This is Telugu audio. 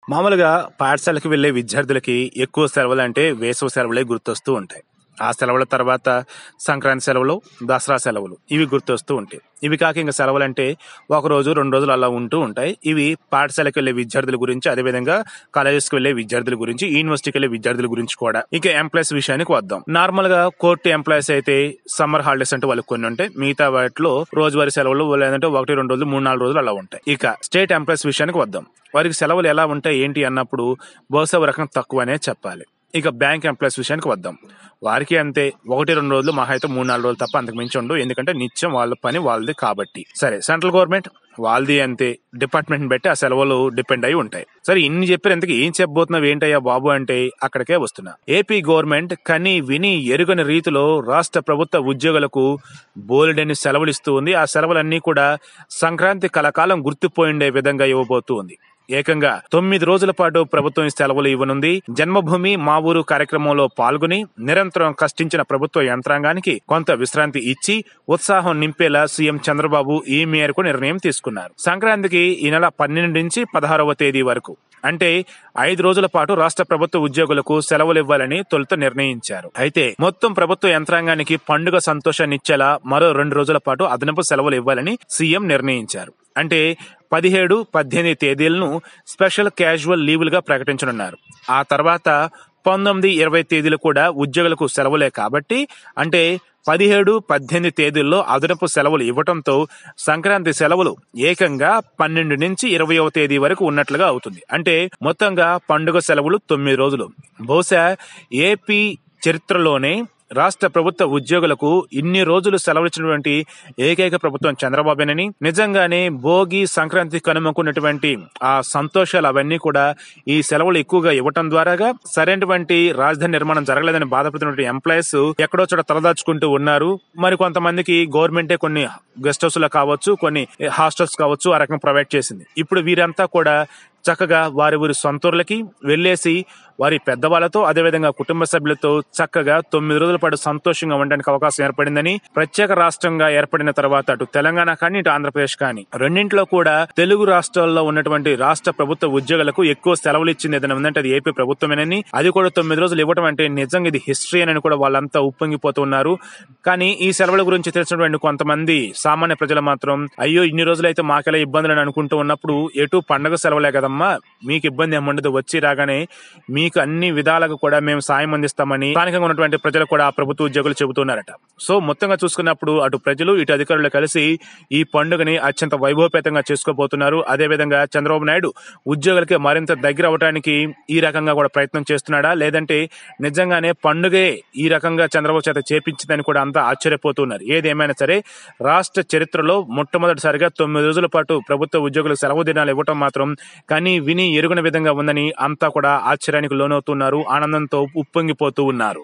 మామూలుగా పాఠశాలకు వెళ్లే విద్యార్థులకి ఎక్కువ సెలవులంటే వేసవి సెలవులే గుర్తొస్తూ ఉంటాయి. ఆ సెలవుల తర్వాత సంక్రాంతి సెలవులు, దసరా సెలవులు ఇవి గుర్తొస్తూ ఉంటాయి. ఇవి కాక ఇంక సెలవులంటే ఒక రోజు, 2 రోజులు అలా ఉంటూ ఉంటాయి. ఇవి పాఠశాలకు వెళ్లే విద్యార్థుల గురించి, అదేవిధంగా కాలేజెస్కి వెళ్లే విద్యార్థుల గురించి, యూనివర్సిటీకి వెళ్లే విద్యార్థుల గురించి కూడా. ఇక ఎంప్లాయీస్ విషయానికి వద్దాం. నార్మల్ గా కోర్టు ఎంప్లాయీస్ అయితే సమ్మర్ హాలిడేస్ అంటే వాళ్ళకి కొన్ని ఉంటాయి. మిగతా వాటిలో రోజువారీ సెలవులు లేదంటే 1, 2 రోజులు, 3, 4 రోజులు అలా ఉంటాయి. ఇక స్టేట్ ఎంప్లాయీస్ విషయానికి వద్దాం. వారికి సెలవులు ఎలా ఉంటాయి ఏంటి అన్నప్పుడు బహుశా ఒక రకం తక్కువనే చెప్పాలి. ఇక బ్యాంక్ ఎంప్లాయీస్ విషయానికి వద్దాం. వారికి అంతే 1, 2 రోజులు, మహా అయితే 3, 4 రోజులు తప్ప అంతకు మించి ఉండవు. ఎందుకంటే నిత్యం వాళ్ళ పని వాళ్ళది కాబట్టి. సరే, సెంట్రల్ గవర్నమెంట్ వాళ్ళది అంతే. డిపార్ట్మెంట్ బట్టి ఆ సెలవులు డిపెండ్ అయి ఉంటాయి. సరే, ఇన్ని చెప్పారు, ఎందుకు ఏం చెప్పబోతున్నావు ఏంటయ్యా బాబు అంటే అక్కడికే వస్తున్నా. ఏపీ గవర్నమెంట్ కని విని ఎరుగని రీతిలో రాష్ట్ర ప్రభుత్వ ఉద్యోగులకు బోలెడన్ని సెలవులు ఇస్తూ ఉంది. ఆ సెలవులన్నీ కూడా సంక్రాంతి కలకాలం గుర్తుపోయిండే విధంగా ఇవ్వబోతూ ఉంది. ఏకంగా 9 రోజుల పాటు ప్రభుత్వం సెలవులు ఇవ్వనుంది. జన్మభూమి మా ఊరు కార్యక్రమంలో పాల్గొని నిరంతరం కష్టించిన ప్రభుత్వ యంత్రాంగానికి కొంత విశ్రాంతి ఇచ్చి ఉత్సాహం నింపేలా సీఎం చంద్రబాబు ఈ మేరకు నిర్ణయం తీసుకున్నారు. సంక్రాంతికి ఈ నెల 12 నుంచి 16వ తేదీ వరకు అంటే 5 రోజుల పాటు రాష్ట్ర ప్రభుత్వ ఉద్యోగులకు సెలవులు ఇవ్వాలని తొలుత నిర్ణయించారు. అయితే మొత్తం ప్రభుత్వ యంత్రాంగానికి పండుగ సంతోషాన్ని ఇచ్చేలా మరో 2 రోజుల పాటు అదనపు సెలవులు ఇవ్వాలని సీఎం నిర్ణయించారు. అంటే 17, 18 తేదీలను స్పెషల్ క్యాజువల్ లీవులుగా ప్రకటించనున్నారు. ఆ తర్వాత 19, 20 తేదీలు కూడా ఉద్యోగులకు సెలవులే కాబట్టి అంటే 17, 18 తేదీల్లో అదనపు సెలవులు ఇవ్వడంతో సంక్రాంతి సెలవులు ఏకంగా 12 నుంచి 20వ తేదీ వరకు ఉన్నట్లుగా అవుతుంది. అంటే మొత్తంగా పండుగ సెలవులు 9 రోజులు. బహుశా ఏపీ చరిత్రలోనే రాష్ట్ర ప్రభుత్వ ఉద్యోగులకు ఇన్ని రోజులు సెలవులిచ్చినటువంటి ఏకైక ప్రభుత్వం చంద్రబాబేనని, నిజంగానే భోగి, సంక్రాంతి కనుమకున్నటువంటి ఆ సంతోషాలు అవన్నీ కూడా ఈ సెలవులు ఎక్కువగా ఇవ్వటం ద్వారాగా సరైనటువంటి రాజధాని నిర్మాణం జరగలేదని బాధపడుతున్నటువంటి ఎంప్లాయీస్ ఎక్కడో చోట తలదాచుకుంటూ ఉన్నారు. మరి కొంతమందికి గవర్నమెంటే కొన్ని గెస్ట్ హౌస్ కావచ్చు, కొన్ని హాస్టల్స్ కావచ్చు ఆ రకంగా ప్రొవైడ్ చేసింది. ఇప్పుడు వీరంతా కూడా చక్కగా వారి సొంతూర్లకి వెళ్లేసి వారి పెద్దవాళ్లతో అదేవిధంగా కుటుంబ సభ్యులతో చక్కగా 9 రోజుల పాటు సంతోషంగా ఉండడానికి అవకాశం ఏర్పడిందని, ప్రత్యేక రాష్ట్రంగా ఏర్పడిన తర్వాత అటు తెలంగాణ కానీ ఇటు ఆంధ్రప్రదేశ్ కానీ రెండింటిలో కూడా తెలుగు రాష్ట్రాల్లో ఉన్నటువంటి రాష్ట్ర ప్రభుత్వ ఉద్యోగులకు ఎక్కువ సెలవులు ఇచ్చింది ఏదైనా ఉందంటే అది ఏపీ ప్రభుత్వమేనని, అది కూడా 9 రోజులు ఇవ్వడం అంటే నిజంగా ఇది హిస్టరీ అని కూడా వాళ్ళంతా ఉప్పొంగిపోతున్నారు. కానీ ఈ సెలవుల గురించి తెలిసినటువంటి కొంతమంది సామాన్య ప్రజలు మాత్రం అయ్యో ఇన్ని రోజులైతే మాకెలా ఇబ్బందులు అని అనుకుంటూ ఉన్నప్పుడు ఎటు పండగ సెలవులే కదమ్మా, మీకు ఇబ్బంది ఏముండదు, వచ్చి రాగానే మీకు అన్ని విధాలుగా కూడా మేము సాయం అందిస్తామని స్థానికంగా ఉన్నటువంటి ప్రజలు కూడా ఆ ప్రభుత్వ ఉద్యోగులు చెబుతున్నారట. సో మొత్తంగా చూసుకున్నప్పుడు అటు ప్రజలు ఇటు అధికారులు కలిసి ఈ పండుగని అత్యంత వైభవపేతంగా చేసుకోబోతున్నారు. అదేవిధంగా చంద్రబాబు నాయుడు ఉద్యోగులకి మరింత దగ్గర అవడానికి ఈ రకంగా కూడా ప్రయత్నం చేస్తున్నాడా, లేదంటే నిజంగానే పండుగే ఈ రకంగా చంద్రబాబు చేత చేపించిందని కూడా అంతా ఆశ్చర్యపోతున్నారు. ఏదేమైనా సరే రాష్ట్ర చరిత్రలో మొట్టమొదటిసారిగా 9 రోజుల పాటు ప్రభుత్వ ఉద్యోగులకు సెలవు దినాలు ఇవ్వటం మాత్రం కానీ విని ఎరుగని విధంగా ఉందని అంతా కూడా ఆశ్చర్యానికి లోనవుతున్నారు, ఆనందంతో ఉప్పొంగిపోతూ ఉన్నారు.